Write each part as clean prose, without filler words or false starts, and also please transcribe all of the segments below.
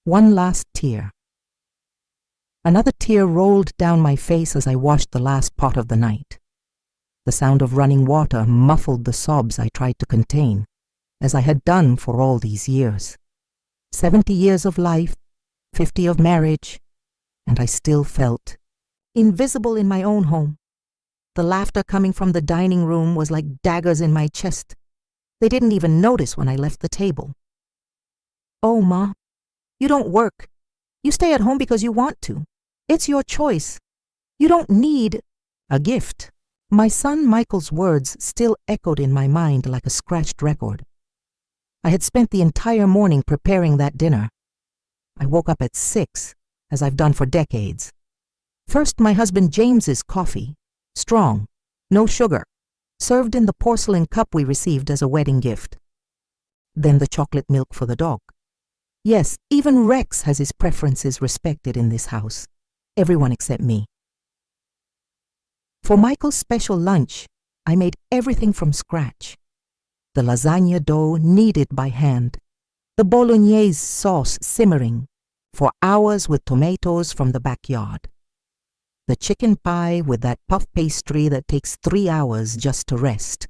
One last tear. Another tear rolled down my face as I washed the last pot of the night. The sound of running water muffled the sobs I tried to contain, as I had done for all these years. 70 years of life, 50 of marriage, and I still felt invisible in my own home. The laughter coming from the dining room was like daggers in my chest. They didn't even notice when I left the table. "Oh, Ma, you don't work. You stay at home because you want to. It's your choice. You don't need a gift." My son Michael's words still echoed in my mind like a scratched record. I had spent the entire morning preparing that dinner. I woke up at 6, as I've done for decades. First, my husband James's coffee, strong, no sugar, served in the porcelain cup we received as a wedding gift. Then the chocolate milk for the dog. Yes, even Rex has his preferences respected in this house. Everyone except me. For Michael's special lunch, I made everything from scratch. The lasagna dough kneaded by hand, the bolognese sauce simmering for hours with tomatoes from the backyard, the chicken pie with that puff pastry that takes 3 hours just to rest,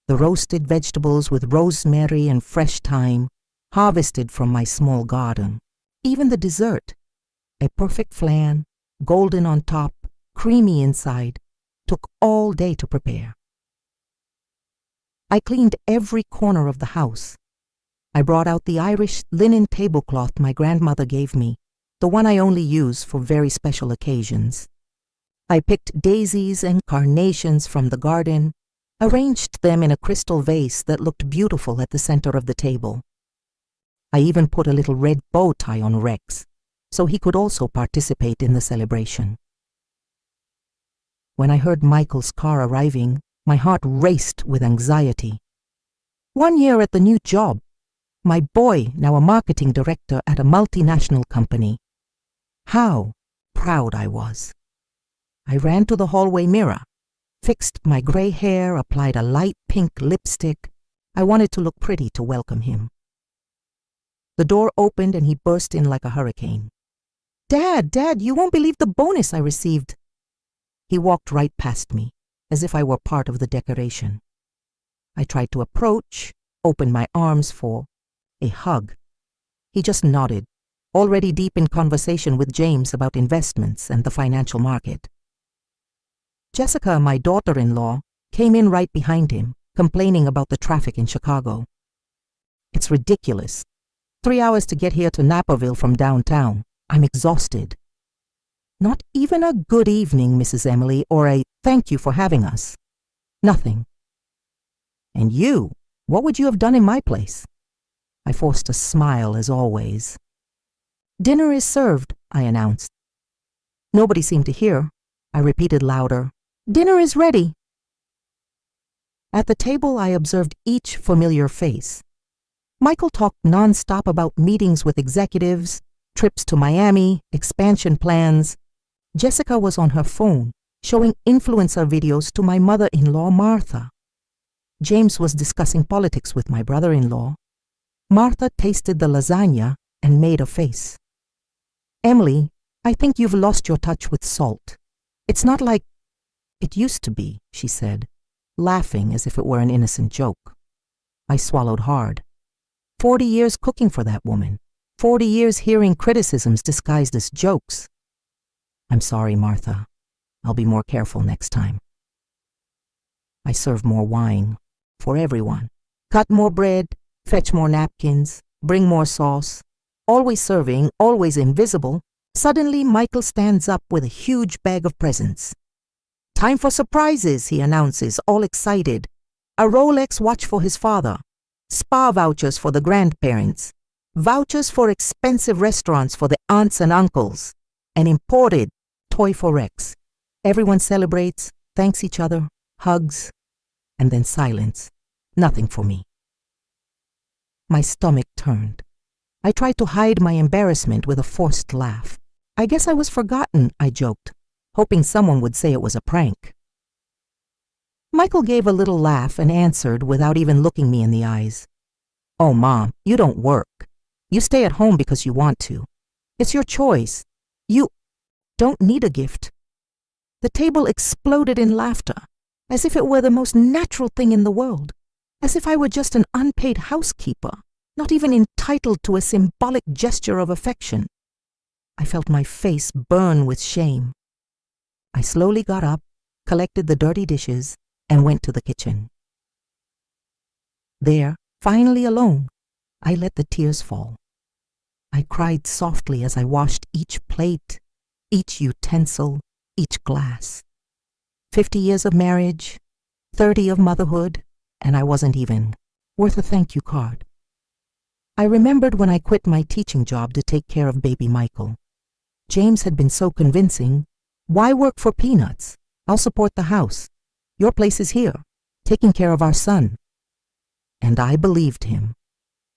the roasted vegetables with rosemary and fresh thyme harvested from my small garden, even the dessert, a perfect flan, golden on top, creamy inside, took all day to prepare. I cleaned every corner of the house. I brought out the Irish linen tablecloth my grandmother gave me, the one I only use for very special occasions. I picked daisies and carnations from the garden, arranged them in a crystal vase that looked beautiful at the center of the table. I even put a little red bow tie on Rex, so he could also participate in the celebration. When I heard Michael's car arriving, my heart raced with anxiety. 1 year at the new job. My boy, now a marketing director at a multinational company. How proud I was. I ran to the hallway mirror, fixed my gray hair, applied a light pink lipstick. I wanted to look pretty to welcome him. The door opened and he burst in like a hurricane. Dad, you won't believe the bonus I received." He walked right past me, as if I were part of the decoration. I tried to approach, open my arms for a hug. He just nodded, already deep in conversation with James about investments and the financial market. Jessica, my daughter-in-law, came in right behind him, complaining about the traffic in Chicago. "It's ridiculous. 3 hours to get here to Naperville from downtown. I'm exhausted." Not even a "good evening, Mrs. Emily," or a "thank you for having us." Nothing. "And you, what would you have done in my place?" I forced a smile as always. "Dinner is served," I announced. Nobody seemed to hear. I repeated louder, "Dinner is ready." At the table I observed each familiar face. Michael talked non-stop about meetings with executives, trips to Miami, expansion plans. Jessica was on her phone, showing influencer videos to my mother-in-law, Martha. James was discussing politics with my brother-in-law. Martha tasted the lasagna and made a face. "Emily, I think you've lost your touch with salt. It's not like it used to be," she said, laughing as if it were an innocent joke. I swallowed hard. 40 years cooking for that woman. 40 years hearing criticisms disguised as jokes. "I'm sorry, Martha. I'll be more careful next time." I served more wine, for everyone. Cut more bread, fetch more napkins, bring more sauce. Always serving, always invisible. Suddenly, Michael stands up with a huge bag of presents. "Time for surprises," he announces, all excited. A Rolex watch for his father. Spa vouchers for the grandparents. Vouchers for expensive restaurants for the aunts and uncles. An imported toy for Rex. Everyone celebrates, thanks each other, hugs, and then silence. Nothing for me. My stomach turned. I tried to hide my embarrassment with a forced laugh. "I guess I was forgotten," I joked, hoping someone would say it was a prank. Michael gave a little laugh and answered without even looking me in the eyes. "Oh, Mom, you don't work. You stay at home because you want to. It's your choice. You don't need a gift." The table exploded in laughter, as if it were the most natural thing in the world, as if I were just an unpaid housekeeper, not even entitled to a symbolic gesture of affection. I felt my face burn with shame. I slowly got up, collected the dirty dishes, and went to the kitchen. There, finally alone, I let the tears fall. I cried softly as I washed each plate, each utensil, each glass. 50 years of marriage, 30 of motherhood, and I wasn't even worth a thank you card. I remembered when I quit my teaching job to take care of baby Michael. James had been so convincing. "Why work for peanuts? I'll support the house. Your place is here, taking care of our son." And I believed him.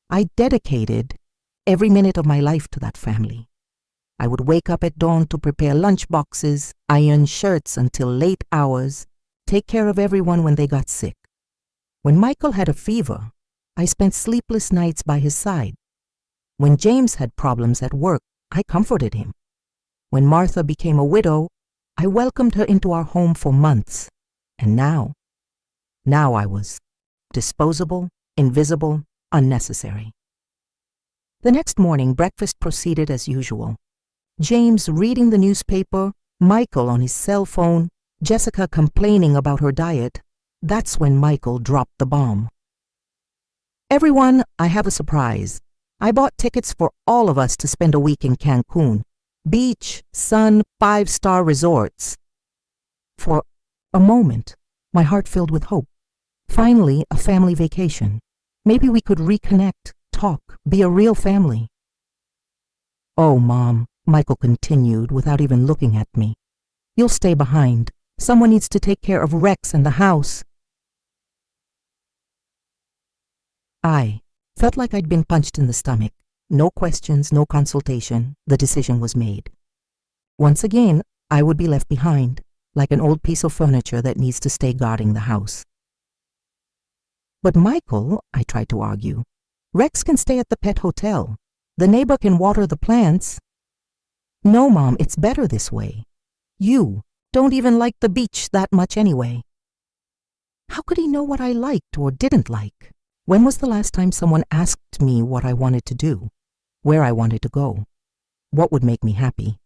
I dedicated every minute of my life to that family. I would wake up at dawn to prepare lunch boxes, iron shirts until late hours, take care of everyone when they got sick. When Michael had a fever, I spent sleepless nights by his side. When James had problems at work, I comforted him. When Martha became a widow, I welcomed her into our home for months. And now I was disposable, invisible, unnecessary. The next morning, breakfast proceeded as usual. James reading the newspaper, Michael on his cell phone, Jessica complaining about her diet. That's when Michael dropped the bomb. "Everyone, I have a surprise. I bought tickets for all of us to spend a week in Cancun. Beach, sun, 5-star resorts." For a moment, my heart filled with hope. Finally, a family vacation. Maybe we could reconnect, talk, be a real family. "Oh, Mom," Michael continued without even looking at me. "You'll stay behind. Someone needs to take care of Rex and the house." I felt like I'd been punched in the stomach. No questions, no consultation. The decision was made. Once again, I would be left behind, like an old piece of furniture that needs to stay guarding the house. "But Michael," I tried to argue, "Rex can stay at the pet hotel. The neighbor can water the plants." "No, Mom, it's better this way. You don't even like the beach that much anyway." How could he know what I liked or didn't like? When was the last time someone asked me what I wanted to do, where I wanted to go, what would make me happy?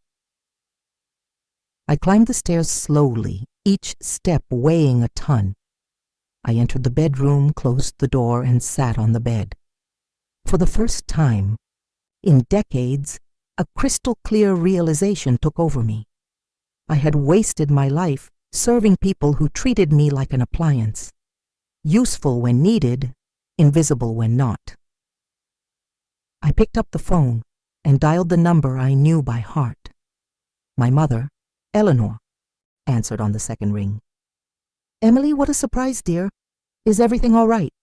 I climbed the stairs slowly, each step weighing a ton. I entered the bedroom, closed the door, and sat on the bed. For the first time in decades, a crystal-clear realization took over me. I had wasted my life serving people who treated me like an appliance, useful when needed, invisible when not. I picked up the phone and dialed the number I knew by heart. My mother, Eleanor, answered on the second ring. "Emily, what a surprise, dear. Is everything all right?"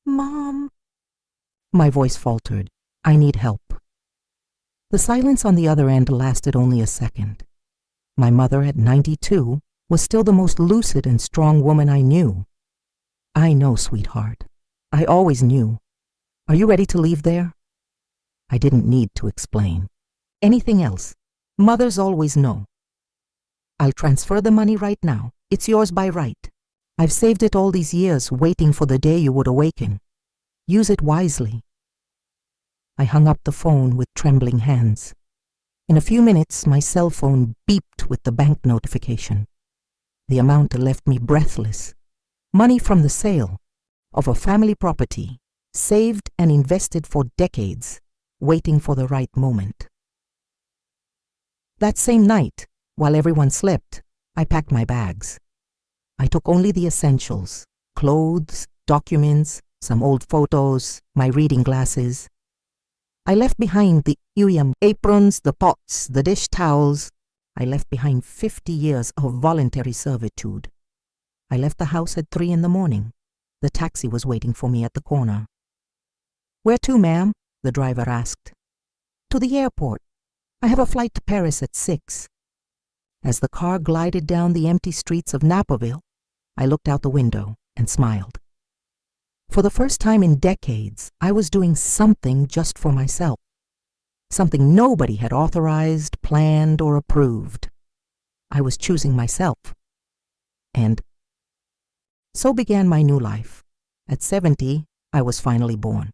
"Mom." My voice faltered. "I need help." The silence on the other end lasted only a second. My mother, at 92, was still the most lucid and strong woman I knew. "I know, sweetheart. I always knew. Are you ready to leave there?" I didn't need to explain. Anything else? Mothers always know. "I'll transfer the money right now. It's yours by right. I've saved it all these years, waiting for the day you would awaken. Use it wisely." I hung up the phone with trembling hands. In a few minutes, my cell phone beeped with the bank notification. The amount left me breathless. Money from the sale of a family property, saved and invested for decades, waiting for the right moment. That same night, while everyone slept, I packed my bags. I took only the essentials: clothes, documents, some old photos, my reading glasses. I left behind the aprons, the pots, the dish towels. I left behind 50 years of voluntary servitude. I left the house at 3 a.m. The taxi was waiting for me at the corner. "Where to, ma'am?" the driver asked. "To the airport. I have a flight to Paris at 6. As the car glided down the empty streets of Naperville, I looked out the window and smiled. For the first time in decades, I was doing something just for myself. Something nobody had authorized, planned, or approved. I was choosing myself. And so began my new life. At 70, I was finally born.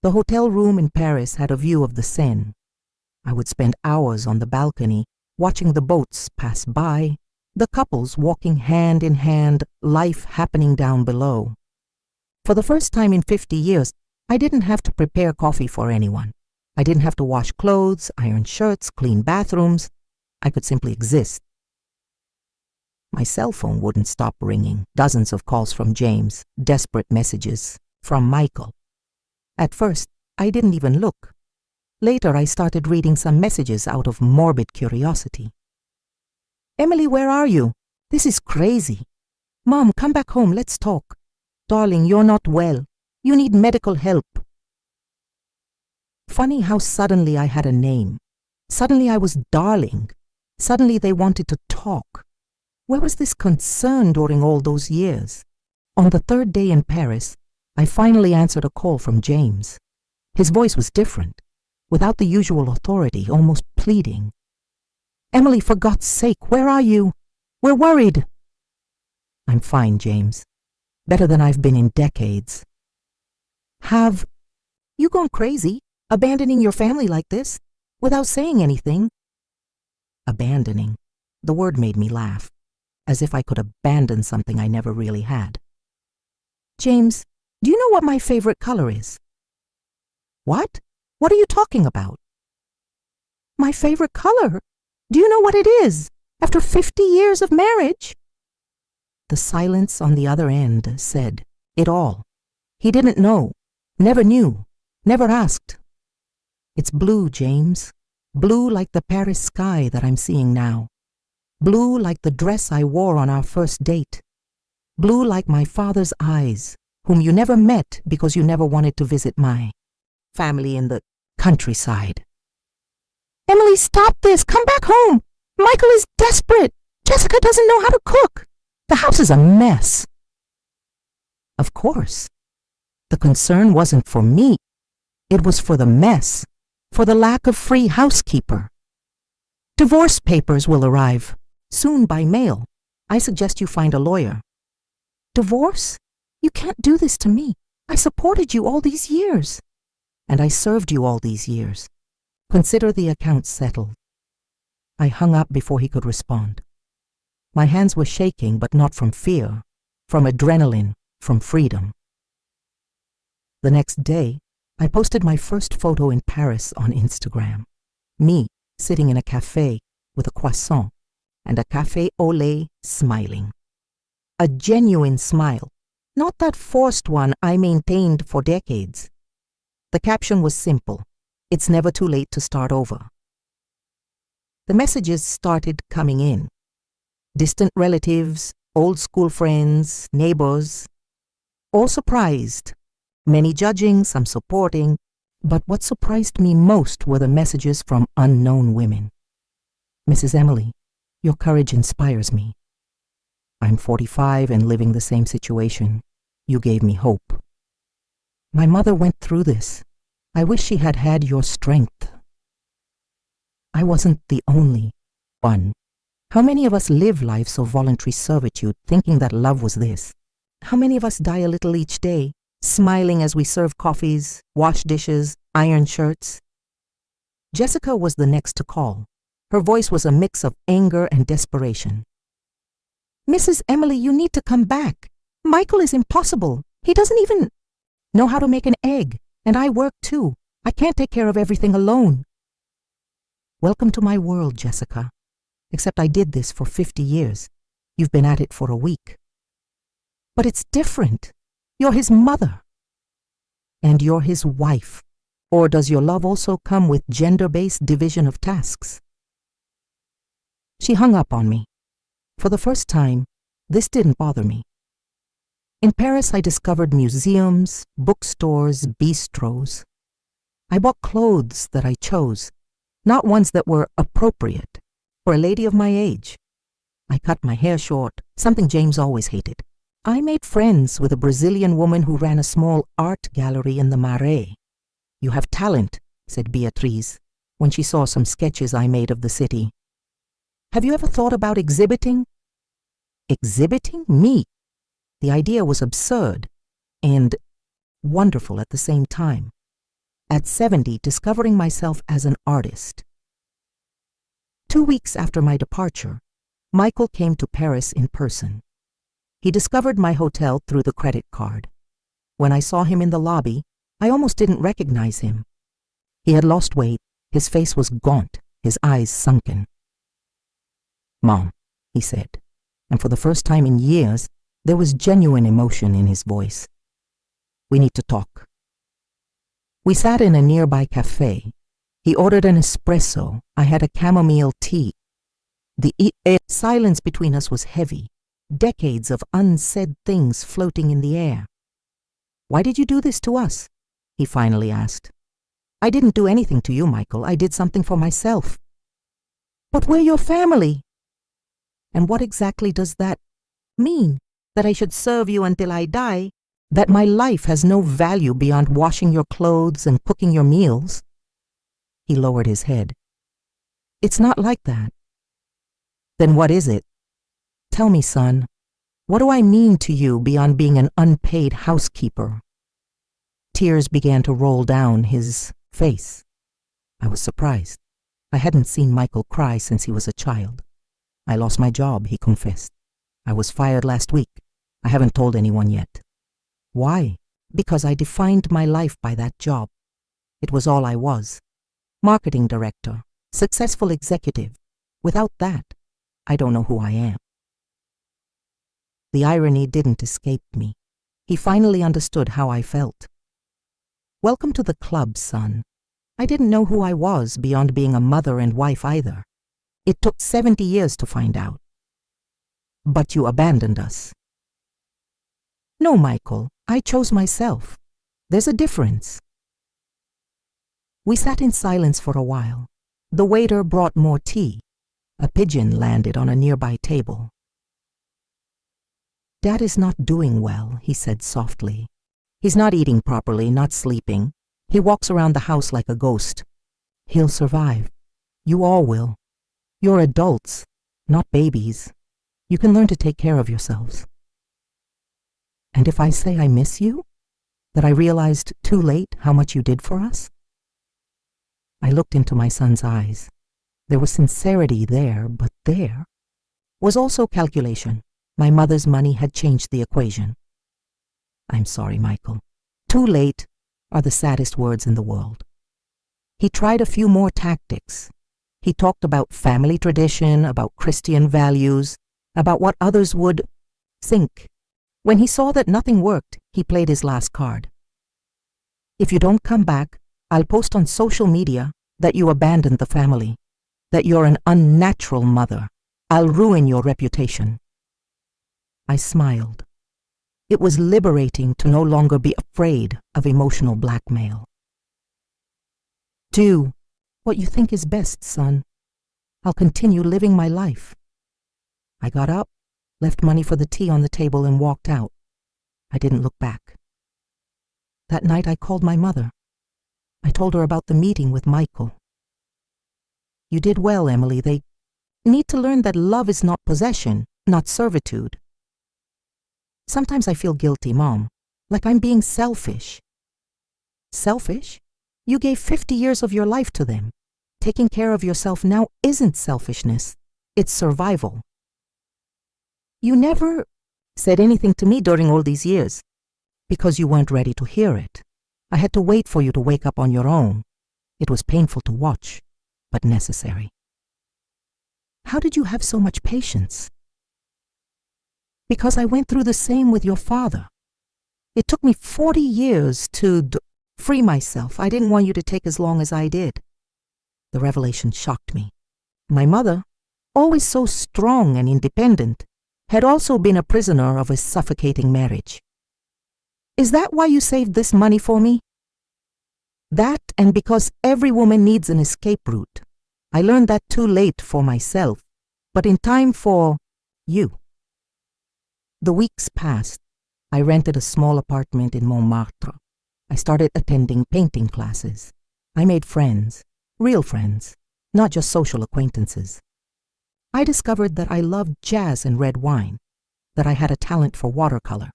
The hotel room in Paris had a view of the Seine. I would spend hours on the balcony, watching the boats pass by, the couples walking hand in hand, life happening down below. For the first time in 50 years, I didn't have to prepare coffee for anyone. I didn't have to wash clothes, iron shirts, clean bathrooms. I could simply exist. My cell phone wouldn't stop ringing. Dozens of calls from James, desperate messages from Michael. At first, I didn't even look. Later, I started reading some messages out of morbid curiosity. "Emily, where are you? This is crazy. Mom, come back home, let's talk. Darling, you're not well. You need medical help." Funny how suddenly I had a name. Suddenly I was darling. Suddenly they wanted to talk. Where was this concern during all those years? On the third day in Paris, I finally answered a call from James. His voice was different, without the usual authority, almost pleading. "Emily, for God's sake, where are you? We're worried." "I'm fine, James. Better than I've been in decades." "Have you gone crazy, abandoning your family like this, without saying anything?" Abandoning. The word made me laugh, as if I could abandon something I never really had. "James, do you know what my favorite color is?" "What? What are you talking about?" "My favorite color? Do you know what it is, after 50 years of marriage?" The silence on the other end said it all. He didn't know, never knew, never asked. "It's blue, James. Blue like the Paris sky that I'm seeing now. Blue like the dress I wore on our first date. Blue like my father's eyes, whom you never met because you never wanted to visit my family in the countryside." "Emily, stop this! Come back home! Michael is desperate! Jessica doesn't know how to cook! The house is a mess!" Of course. The concern wasn't for me. It was for the mess, for the lack of free housekeeper. "Divorce papers will arrive, soon by mail. I suggest you find a lawyer." "Divorce? You can't do this to me. I supported you all these years." "And I served you all these years. Consider the account settled." I hung up before he could respond. My hands were shaking, but not from fear, from adrenaline, from freedom. The next day, I posted my first photo in Paris on Instagram. Me, sitting in a cafe with a croissant and a café au lait, smiling. A genuine smile, not that forced one I maintained for decades. The caption was simple: "It's never too late to start over." The messages started coming in. Distant relatives, old school friends, neighbors, all surprised. Many judging, some supporting, but what surprised me most were the messages from unknown women. "Mrs. Emily, your courage inspires me. I'm 45 and living the same situation. You gave me hope. My mother went through this. I wish she had had your strength." I wasn't the only one. How many of us live lives of voluntary servitude, thinking that love was this? How many of us die a little each day, smiling as we serve coffees, wash dishes, iron shirts? Jessica was the next to call. Her voice was a mix of anger and desperation. "Mrs. Emily, you need to come back. Michael is impossible. He doesn't even know how to make an egg, and I work too. I can't take care of everything alone." "Welcome to my world, Jessica. Except I did this for 50 years. You've been at it for a week." "But it's different. You're his mother." "And you're his wife. Or does your love also come with gender-based division of tasks?" She hung up on me. For the first time, this didn't bother me. In Paris, I discovered museums, bookstores, bistros. I bought clothes that I chose, not ones that were appropriate for a lady of my age. I cut my hair short, something James always hated. I made friends with a Brazilian woman who ran a small art gallery in the Marais. You have talent, said Beatriz, when she saw some sketches I made of the city. Have you ever thought about exhibiting? Exhibiting? Me? The idea was absurd and wonderful at the same time. At 70, discovering myself as an artist. 2 weeks after my departure, Michael came to Paris in person. He discovered my hotel through the credit card. When I saw him in the lobby, I almost didn't recognize him. He had lost weight, his face was gaunt, his eyes sunken. "Mom," he said, and for the first time in years, there was genuine emotion in his voice. "We need to talk." We sat in a nearby cafe. He ordered an espresso. I had a chamomile tea. The silence between us was heavy, decades of unsaid things floating in the air. "Why did you do this to us?" he finally asked. "I didn't do anything to you, Michael. I did something for myself." "But we're your family." "And what exactly does that mean? That I should serve you until I die? That my life has no value beyond washing your clothes and cooking your meals?" He lowered his head. "It's not like that." "Then what is it? Tell me, son, what do I mean to you beyond being an unpaid housekeeper?" Tears began to roll down his face. I was surprised. I hadn't seen Michael cry since he was a child. "I lost my job," he confessed. "I was fired last week. I haven't told anyone yet." "Why?" "Because I defined my life by that job. It was all I was. Marketing director, successful executive. Without that, I don't know who I am." The irony didn't escape me. He finally understood how I felt. "Welcome to the club, son. I didn't know who I was beyond being a mother and wife either. It took 70 years to find out." "But you abandoned us." "No, Michael, I chose myself. There's a difference." We sat in silence for a while. The waiter brought more tea. A pigeon landed on a nearby table. "Dad is not doing well," he said softly. "He's not eating properly, not sleeping. He walks around the house like a ghost. He'll survive. You all will. You're adults, not babies. You can learn to take care of yourselves." "And if I say I miss you? That I realized too late how much you did for us?" I looked into my son's eyes. There was sincerity there, but there was also calculation. My mother's money had changed the equation. "I'm sorry, Michael. Too late are the saddest words in the world." He tried a few more tactics. He talked about family tradition, about Christian values, about what others would think. When he saw that nothing worked, he played his last card. "If you don't come back, I'll post on social media that you abandoned the family, that you're an unnatural mother. I'll ruin your reputation." I smiled. It was liberating to no longer be afraid of emotional blackmail. "Do what you think is best, son. I'll continue living my life." I got up, left money for the tea on the table, and walked out. I didn't look back. That night I called my mother. I told her about the meeting with Michael. "You did well, Emily. They need to learn that love is not possession, not servitude." "Sometimes I feel guilty, Mom, like I'm being selfish." "Selfish? You gave 50 years of your life to them. Taking care of yourself now isn't selfishness. It's survival." "You never said anything to me during all these years." "Because you weren't ready to hear it. I had to wait for you to wake up on your own. It was painful to watch, but necessary." "How did you have so much patience?" "Because I went through the same with your father. It took me 40 years to free myself. I didn't want you to take as long as I did." The revelation shocked me. My mother, always so strong and independent, had also been a prisoner of a suffocating marriage. "Is that why you saved this money for me?" "That, and because every woman needs an escape route. I learned that too late for myself, but in time for you." The weeks passed. I rented a small apartment in Montmartre. I started attending painting classes. I made friends, real friends, not just social acquaintances. I discovered that I loved jazz and red wine, that I had a talent for watercolor,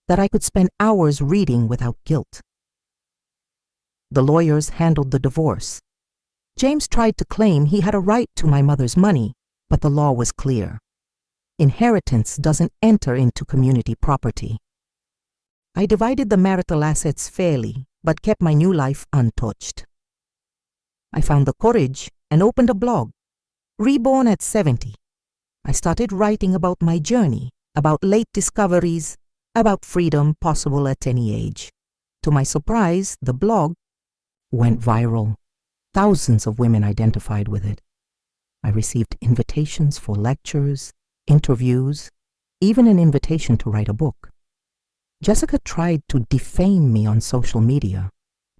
that I could spend hours reading without guilt. The lawyers handled the divorce. James tried to claim he had a right to my mother's money, but the law was clear. Inheritance doesn't enter into community property. I divided the marital assets fairly, but kept my new life untouched. I found the courage and opened a blog, Reborn at 70. I started writing about my journey, about late discoveries, about freedom possible at any age. To my surprise, the blog went viral. Thousands of women identified with it. I received invitations for lectures, interviews, even an invitation to write a book. Jessica tried to defame me on social media,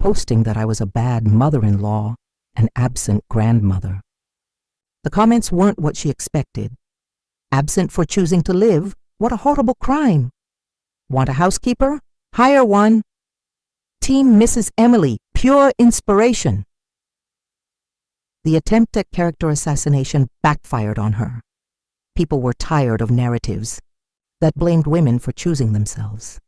posting that I was a bad mother-in-law, an absent grandmother. The comments weren't what she expected. Absent for choosing to live? What a horrible crime. Want a housekeeper? Hire one. Team Mrs. Emily, pure inspiration. The attempt at character assassination backfired on her. People were tired of narratives that blamed women for choosing themselves.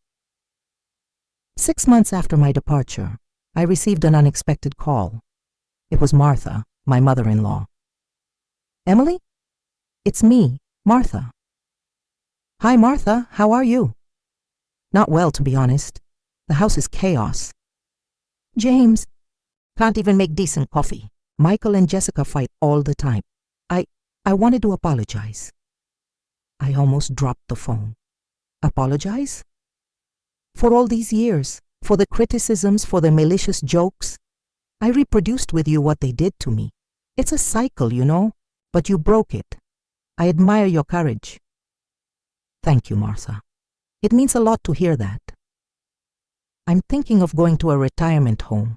6 months after my departure, I received an unexpected call. It was Martha, my mother-in-law. Emily? It's me, Martha. Hi, Martha. How are you? Not well, to be honest. The house is chaos. James. Can't even make decent coffee. Michael and Jessica fight all the time. I wanted to apologize. I almost dropped the phone. Apologize? For all these years, for the criticisms, for the malicious jokes. I reproduced with you what they did to me. It's a cycle, you know, but you broke it. I admire your courage. Thank you, Martha. It means a lot to hear that. I'm thinking of going to a retirement home.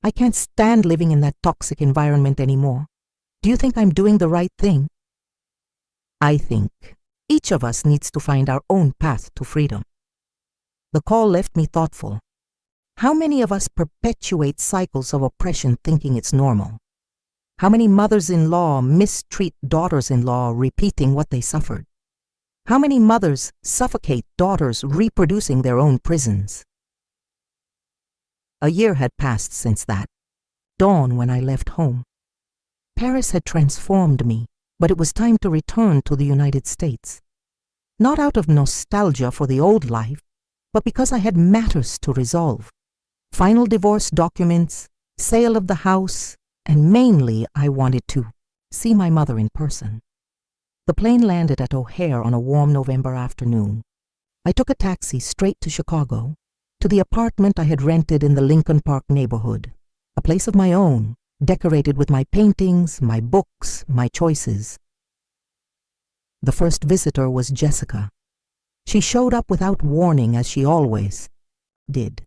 I can't stand living in that toxic environment anymore. Do you think I'm doing the right thing? I think each of us needs to find our own path to freedom. The call left me thoughtful. How many of us perpetuate cycles of oppression thinking it's normal? How many mothers-in-law mistreat daughters-in-law repeating what they suffered? How many mothers suffocate daughters reproducing their own prisons? A year had passed since that dawn when I left home. Paris had transformed me, but it was time to return to the United States. Not out of nostalgia for the old life, but because I had matters to resolve. Final divorce documents, sale of the house, and mainly I wanted to see my mother in person. The plane landed at O'Hare on a warm November afternoon. I took a taxi straight to Chicago, to the apartment I had rented in the Lincoln Park neighborhood, a place of my own, decorated with my paintings, my books, my choices. The first visitor was Jessica. She showed up without warning, as she always did.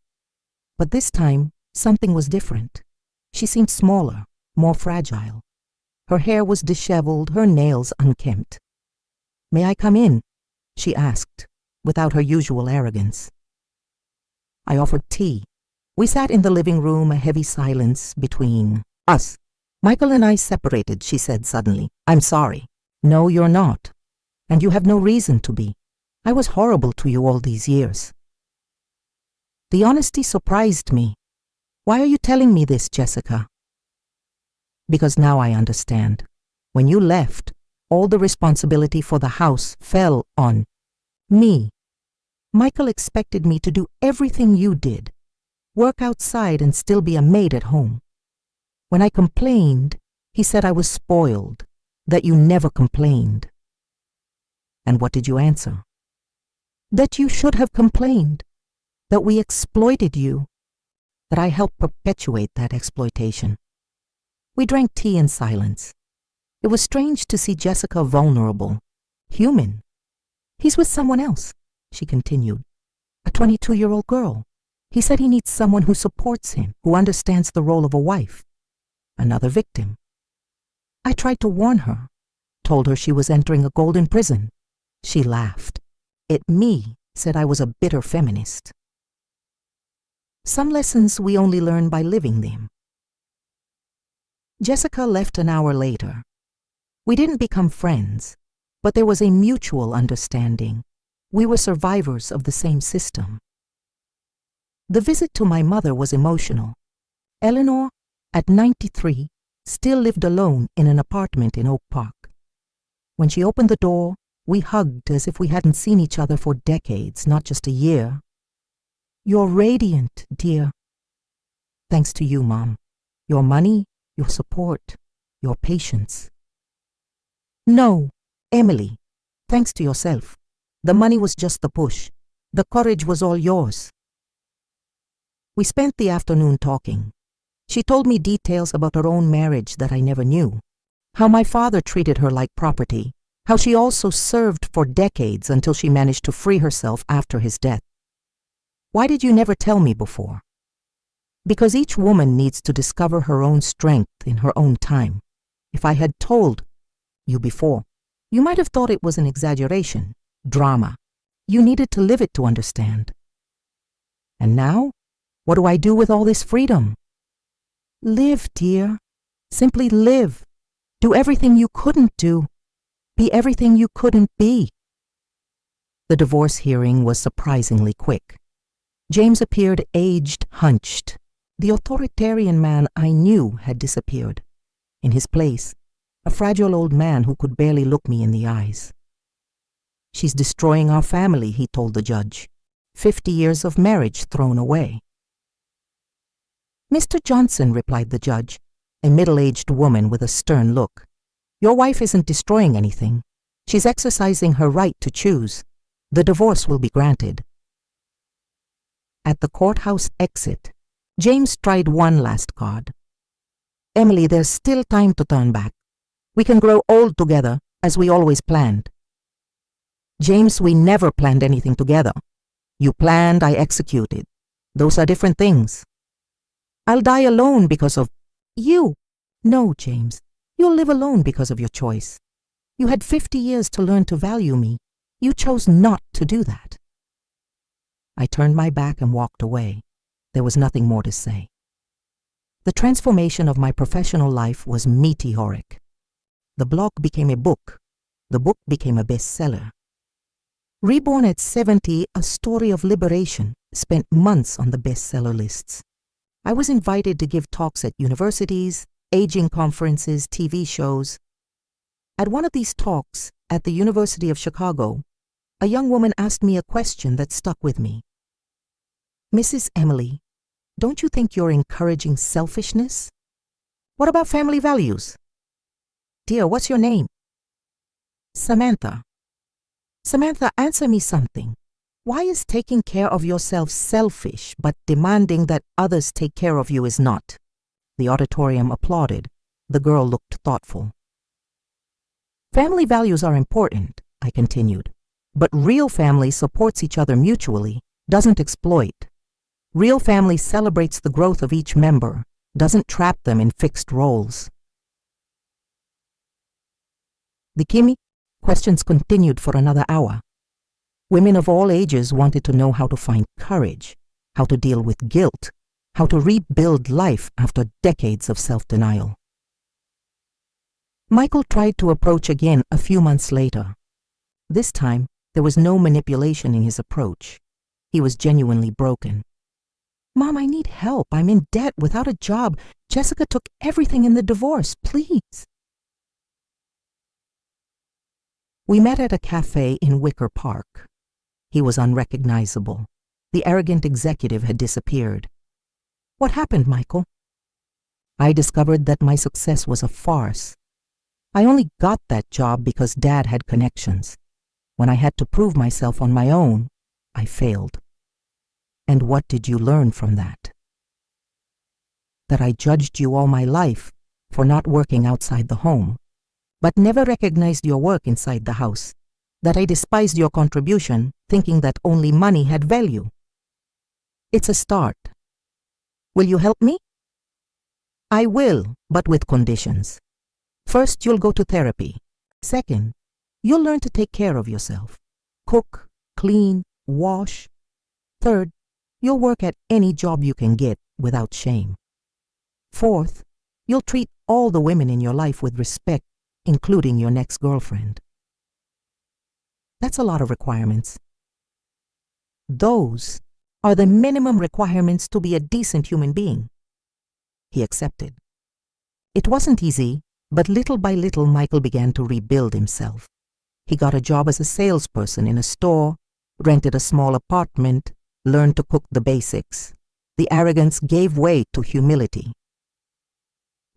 But this time, something was different. She seemed smaller, more fragile. Her hair was disheveled, her nails unkempt. "May I come in?" she asked, without her usual arrogance. I offered tea. We sat in the living room, a heavy silence between us. "Michael and I separated," she said suddenly. "I'm sorry." "No, you're not. And you have no reason to be. I was horrible to you all these years." The honesty surprised me. "Why are you telling me this, Jessica?" "Because now I understand. When you left, all the responsibility for the house fell on me. Michael expected me to do everything you did, work outside and still be a maid at home. When I complained, he said I was spoiled, that you never complained." "And what did you answer?" "That you should have complained, that we exploited you, that I helped perpetuate that exploitation." We drank tea in silence. It was strange to see Jessica vulnerable, human. "He's with someone else," she continued, "a 22-year-old girl. He said he needs someone who supports him, who understands the role of a wife. Another victim." I tried to warn her, told her she was entering a golden prison. She laughed. Me said I was a bitter feminist. Some lessons we only learn by living them. Jessica left an hour later. We didn't become friends, but there was a mutual understanding. We were survivors of the same system. The visit to my mother was emotional. Eleanor, at 93, still lived alone in an apartment in Oak Park. When she opened the door, we hugged as if we hadn't seen each other for decades, not just a year. "You're radiant, dear." "Thanks to you, Mom. Your money, your support, your patience." "No, Emily, thanks to yourself. The money was just the push. The courage was all yours." We spent the afternoon talking. She told me details about her own marriage that I never knew. How my father treated her like property. How she also served for decades until she managed to free herself after his death. "Why did you never tell me before?" "Because each woman needs to discover her own strength in her own time. If I had told you before, you might have thought it was an exaggeration, drama. You needed to live it to understand." "And now, what do I do with all this freedom?" "Live, dear. Simply live. Do everything you couldn't do. Be everything you couldn't be." The divorce hearing was surprisingly quick. James appeared aged, hunched. The authoritarian man I knew had disappeared. In his place, a fragile old man who could barely look me in the eyes. "She's destroying our family," he told the judge. 50 years of marriage thrown away. "Mr. Johnson," replied the judge, a middle-aged woman with a stern look, "your wife isn't destroying anything. She's exercising her right to choose. The divorce will be granted." At the courthouse exit, James tried one last card. "Emily, there's still time to turn back. We can grow old together, as we always planned." "James, we never planned anything together. You planned, I executed. Those are different things." "I'll die alone because of you." "No, James, you'll live alone because of your choice. You had 50 years to learn to value me. You chose not to do that." I turned my back and walked away. There was nothing more to say. The transformation of my professional life was meteoric. The blog became a book. The book became a bestseller. Reborn at 70, A Story of Liberation spent months on the bestseller lists. I was invited to give talks at universities, aging conferences, TV shows. At one of these talks, at the University of Chicago, a young woman asked me a question that stuck with me. "Mrs. Emily, don't you think you're encouraging selfishness?" "What about family values?" "Dear, what's your name?" "Samantha." "Samantha, answer me something. Why is taking care of yourself selfish, but demanding that others take care of you is not?" The auditorium applauded. The girl looked thoughtful. "Family values are important," I continued, "but real family supports each other mutually, doesn't exploit. Real family celebrates the growth of each member, doesn't trap them in fixed roles." The Kimi questions continued for another hour. Women of all ages wanted to know how to find courage, how to deal with guilt, how to rebuild life after decades of self-denial. Michael tried to approach again a few months later. This time, there was no manipulation in his approach. He was genuinely broken. "Mom, I need help. I'm in debt, without a job. Jessica took everything in the divorce. Please." We met at a cafe in Wicker Park. He was unrecognizable. The arrogant executive had disappeared. "What happened, Michael?" I discovered that my success was a farce. I only got that job because Dad had connections. When I had to prove myself on my own, I failed. "And what did you learn from that?" "That I judged you all my life for not working outside the home, but never recognized your work inside the house. That I despised your contribution, thinking that only money had value." "It's a start. Will you help me?" "I will, but with conditions. First, you'll go to therapy. Second, you'll learn to take care of yourself. Cook, clean, wash. Third, you'll work at any job you can get without shame. Fourth, you'll treat all the women in your life with respect, including your next girlfriend. That's a lot of requirements. Those are the minimum requirements to be a decent human being. He accepted. It wasn't easy, but little by little Michael began to rebuild himself. He got a job as a salesperson in a store, rented a small apartment, learned to cook the basics. The arrogance gave way to humility.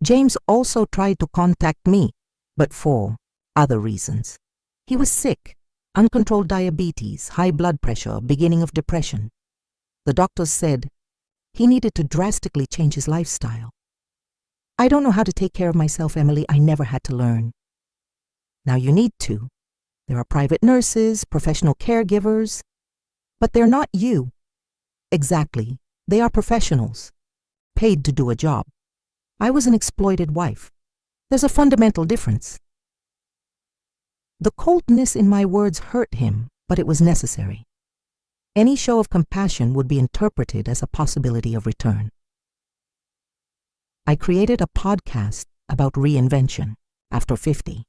James also tried to contact me, but for other reasons. He was sick, uncontrolled diabetes, high blood pressure, beginning of depression. The doctors said he needed to drastically change his lifestyle. I don't know how to take care of myself, Emily. I never had to learn. Now you need to. There are private nurses, professional caregivers, but they're not you. Exactly. They are professionals, paid to do a job. I was an exploited wife. There's a fundamental difference. The coldness in my words hurt him, but it was necessary. Any show of compassion would be interpreted as a possibility of return. I created a podcast about reinvention after 50.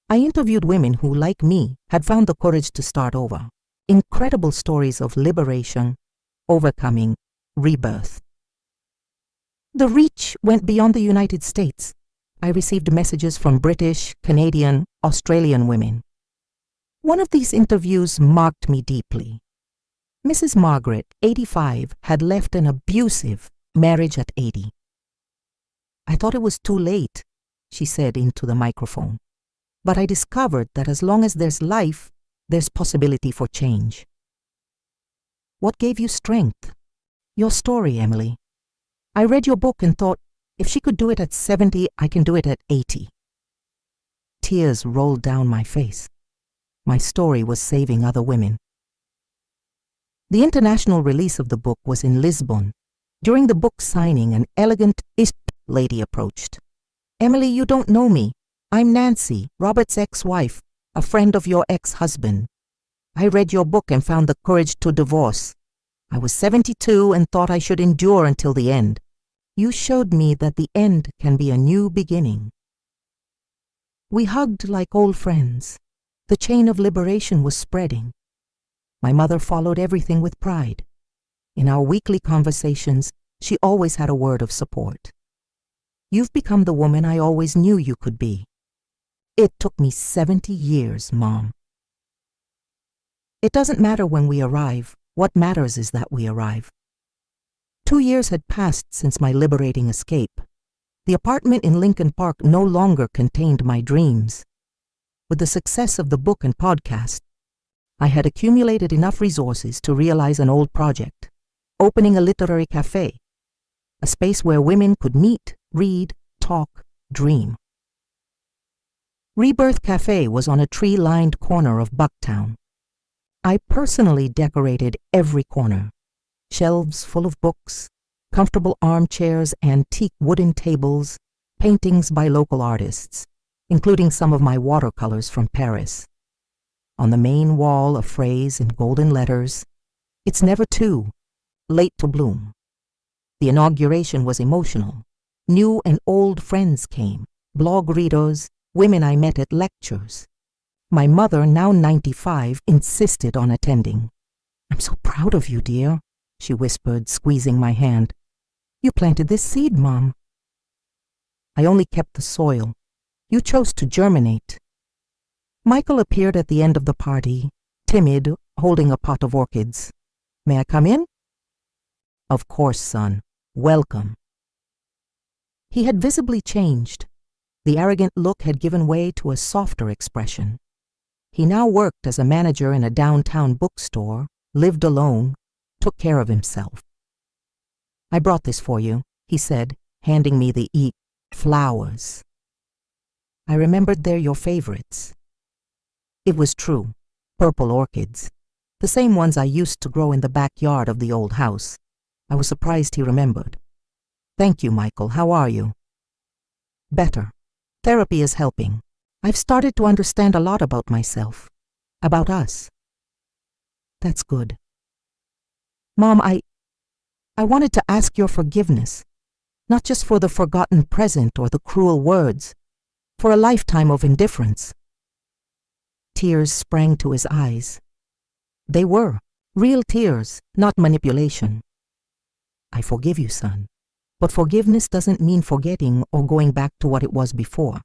I interviewed women who, like me, had found the courage to start over. Incredible stories of liberation, overcoming, rebirth. The reach went beyond the United States. I received messages from British, Canadian, Australian women. One of these interviews marked me deeply. Mrs. Margaret, 85, had left an abusive marriage at 80. I thought it was too late, she said into the microphone. But I discovered that as long as there's life, there's possibility for change. What gave you strength? Your story, Emily. I read your book and thought, if she could do it at 70, I can do it at 80. Tears rolled down my face. My story was saving other women. The international release of the book was in Lisbon. During the book signing, an elegant East lady approached. Emily, you don't know me. I'm Nancy, Robert's ex-wife, a friend of your ex-husband. I read your book and found the courage to divorce. I was 72 and thought I should endure until the end. You showed me that the end can be a new beginning. We hugged like old friends. The chain of liberation was spreading. My mother followed everything with pride. In our weekly conversations, she always had a word of support. You've become the woman I always knew you could be. It took me 70 years, Mom. It doesn't matter when we arrive. What matters is that we arrive. 2 years had passed since my liberating escape. The apartment in Lincoln Park no longer contained my dreams. With the success of the book and podcast, I had accumulated enough resources to realize an old project, opening a literary cafe, a space where women could meet, read, talk, dream. Rebirth Cafe was on a tree-lined corner of Bucktown. I personally decorated every corner. Shelves full of books, comfortable armchairs, antique wooden tables, paintings by local artists, including some of my watercolors from Paris. On the main wall, a phrase in golden letters, "It's never too late to bloom." The inauguration was emotional. New and old friends came, blog readers, women I met at lectures. My mother, now 95, insisted on attending. "I'm so proud of you, dear," she whispered, squeezing my hand. "You planted this seed, Mom." "I only kept the soil. You chose to germinate." Michael appeared at the end of the party, timid, holding a pot of orchids. "May I come in?" "Of course, son. Welcome." He had visibly changed. The arrogant look had given way to a softer expression. He now worked as a manager in a downtown bookstore, lived alone, took care of himself. "I brought this for you," he said, handing me the flowers. I remembered they're your favorites. It was true. Purple orchids. The same ones I used to grow in the backyard of the old house. I was surprised he remembered. "Thank you, Michael. How are you?" "Better. Therapy is helping. I've started to understand a lot about myself, about us." That's good. Mom, I wanted to ask your forgiveness, not just for the forgotten present or the cruel words, for a lifetime of indifference. Tears sprang to his eyes. They were real tears, not manipulation. I forgive you, son, but forgiveness doesn't mean forgetting or going back to what it was before.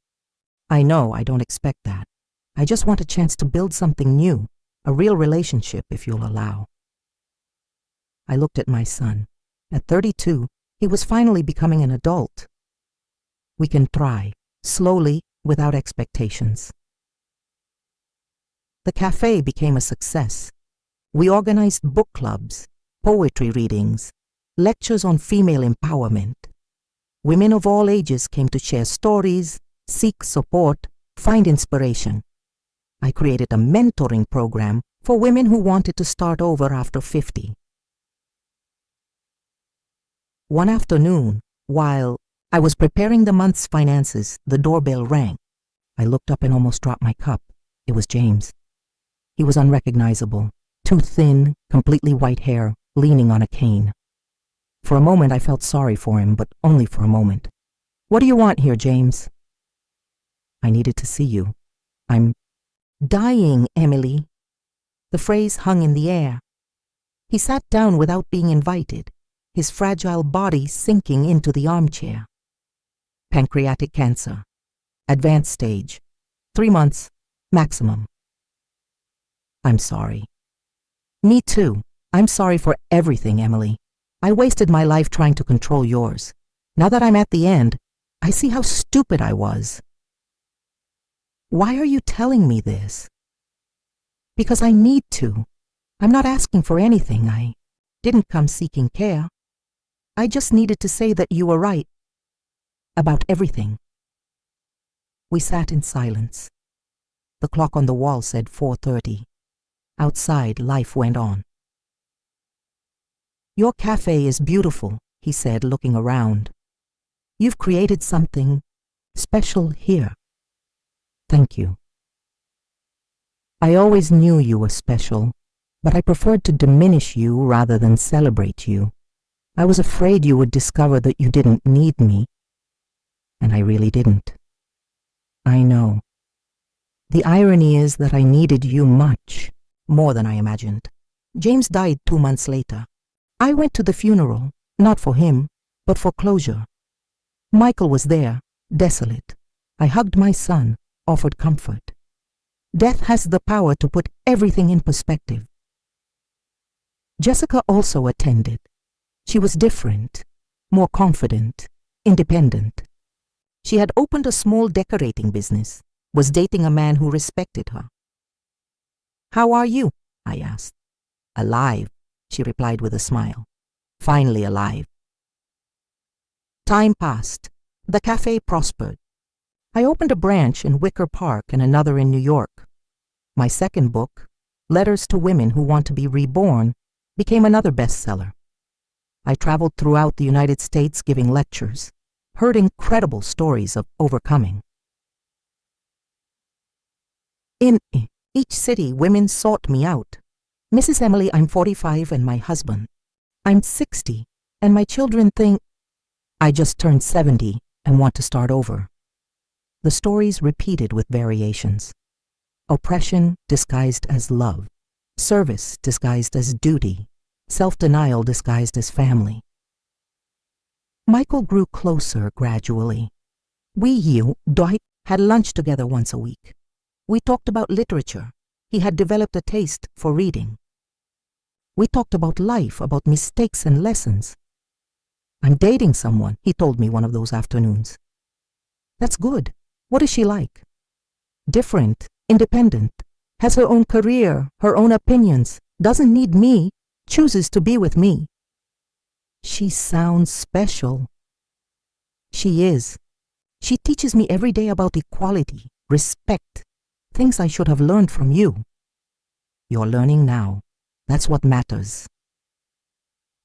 I know I don't expect that. I just want a chance to build something new, a real relationship, if you'll allow. I looked at my son. At 32, he was finally becoming an adult. We can try, slowly, without expectations. The cafe became a success. We organized book clubs, poetry readings, lectures on female empowerment. Women of all ages came to share stories, seek support, find inspiration. I created a mentoring program for women who wanted to start over after 50. One afternoon, while I was preparing the month's finances, the doorbell rang. I looked up and almost dropped my cup. It was James. He was unrecognizable, too thin, completely white hair, leaning on a cane. For a moment I felt sorry for him, but only for a moment. "What do you want here, James?" "I needed to see you. I'm dying, Emily." The phrase hung in the air. He sat down without being invited, his fragile body sinking into the armchair. "Pancreatic cancer. Advanced stage. 3 months, maximum." "I'm sorry." "Me too. I'm sorry for everything, Emily. I wasted my life trying to control yours. Now that I'm at the end, I see how stupid I was." "Why are you telling me this?" "Because I need to. I'm not asking for anything. I didn't come seeking care. I just needed to say that you were right. About everything." We sat in silence. The clock on the wall said 4:30. Outside, life went on. "Your cafe is beautiful," he said, looking around. "You've created something special here." "Thank you." "I always knew you were special, but I preferred to diminish you rather than celebrate you. I was afraid you would discover that you didn't need me, and I really didn't. I know. The irony is that I needed you much, more than I imagined. James died 2 months later. I went to the funeral, not for him, but for closure. Michael was there, desolate. I hugged my son, offered comfort. Death has the power to put everything in perspective. Jessica also attended. She was different, more confident, independent. She had opened a small decorating business, was dating a man who respected her. "How are you?" I asked. "Alive," she replied with a smile. "Finally alive." Time passed. The cafe prospered. I opened a branch in Wicker Park and another in New York. My second book, Letters to Women Who Want to Be Reborn, became another bestseller. I traveled throughout the United States giving lectures, heard incredible stories of overcoming. In each city, women sought me out. "Mrs. Emily, I'm 45 and my husband. I'm 60 and my children think I just turned 70 and want to start over." The stories repeated with variations. Oppression disguised as love, service disguised as duty, self-denial disguised as family. Michael grew closer gradually. We had lunch together once a week. We talked about literature. He had developed a taste for reading. We talked about life, about mistakes and lessons. "I'm dating someone," he told me one of those afternoons. "That's good. What is she like?" "Different, independent, has her own career, her own opinions, doesn't need me, chooses to be with me." "She sounds special." "She is. She teaches me every day about equality, respect, things I should have learned from you." "You're learning now. That's what matters."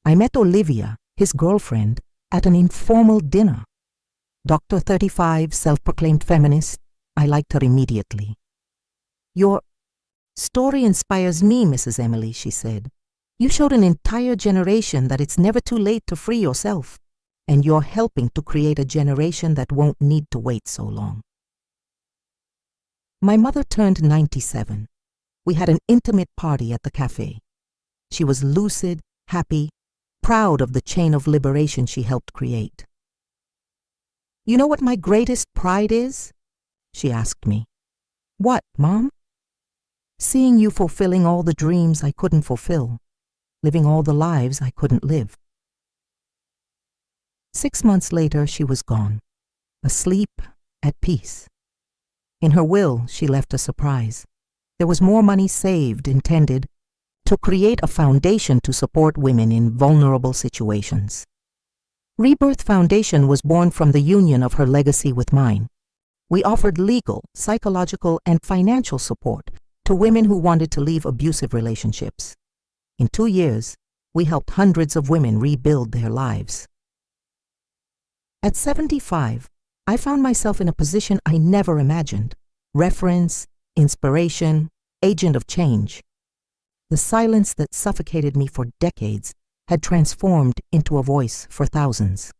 I met Olivia, his girlfriend, at an informal dinner. Dr. 35, self-proclaimed feminist, I liked her immediately. "You're "Story inspires me, Mrs. Emily," she said. "You showed an entire generation that it's never too late to free yourself, and you're helping to create a generation that won't need to wait so long." My mother turned 97. We had an intimate party at the cafe. She was lucid, happy, proud of the chain of liberation she helped create. "You know what my greatest pride is?" she asked me. "What, Mom?" "Seeing you fulfilling all the dreams I couldn't fulfill, living all the lives I couldn't live." 6 months later, she was gone, asleep, at peace. In her will, she left a surprise. There was more money saved, intended to create a foundation to support women in vulnerable situations. Rebirth Foundation was born from the union of her legacy with mine. We offered legal, psychological, and financial support to women who wanted to leave abusive relationships. In 2 years, we helped hundreds of women rebuild their lives. At 75, I found myself in a position I never imagined: reference, inspiration, agent of change. The silence that suffocated me for decades had transformed into a voice for thousands.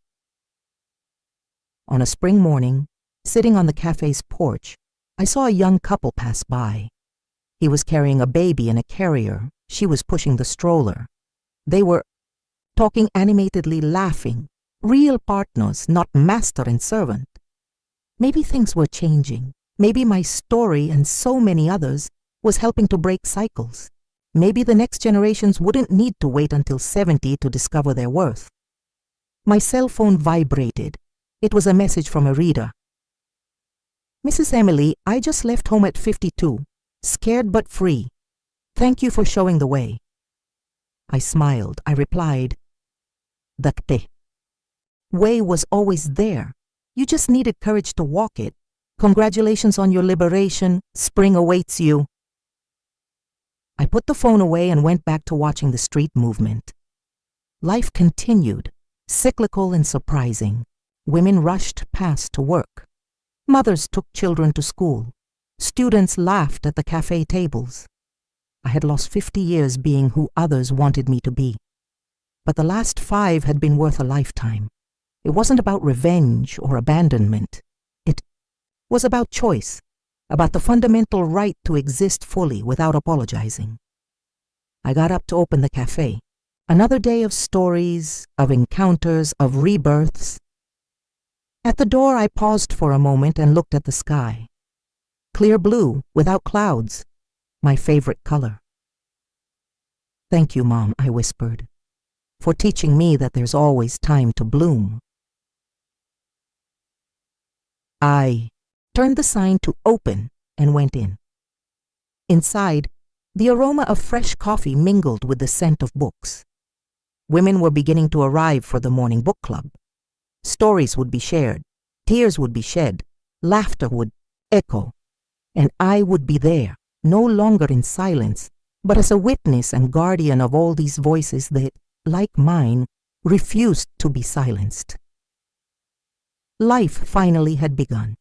On a spring morning, sitting on the cafe's porch, I saw a young couple pass by. He was carrying a baby in a carrier. She was pushing the stroller. They were talking animatedly, laughing, real partners, not master and servant. Maybe things were changing. Maybe my story and so many others was helping to break cycles. Maybe the next generations wouldn't need to wait until 70 to discover their worth. My cell phone vibrated. It was a message from a reader. "Mrs. Emily, I just left home at 52, scared but free. Thank you for showing the way." I smiled. I replied, "The way was always there. You just needed courage to walk it. Congratulations on your liberation. Spring awaits you." I put the phone away and went back to watching the street movement. Life continued, cyclical and surprising. Women rushed past to work. Mothers took children to school. Students laughed at the cafe tables. I had lost 50 years being who others wanted me to be. But the last 5 had been worth a lifetime. It wasn't about revenge or abandonment. It was about choice, about the fundamental right to exist fully without apologizing. I got up to open the cafe. Another day of stories, of encounters, of rebirths. At the door, I paused for a moment and looked at the sky. Clear blue, without clouds, my favorite color. "Thank you, Mom," I whispered, "for teaching me that there's always time to bloom." I turned the sign to "Open" and went in. Inside, the aroma of fresh coffee mingled with the scent of books. Women were beginning to arrive for the morning book club. Stories would be shared, tears would be shed, laughter would echo, and I would be there, no longer in silence, but as a witness and guardian of all these voices that, like mine, refused to be silenced. Life finally had begun.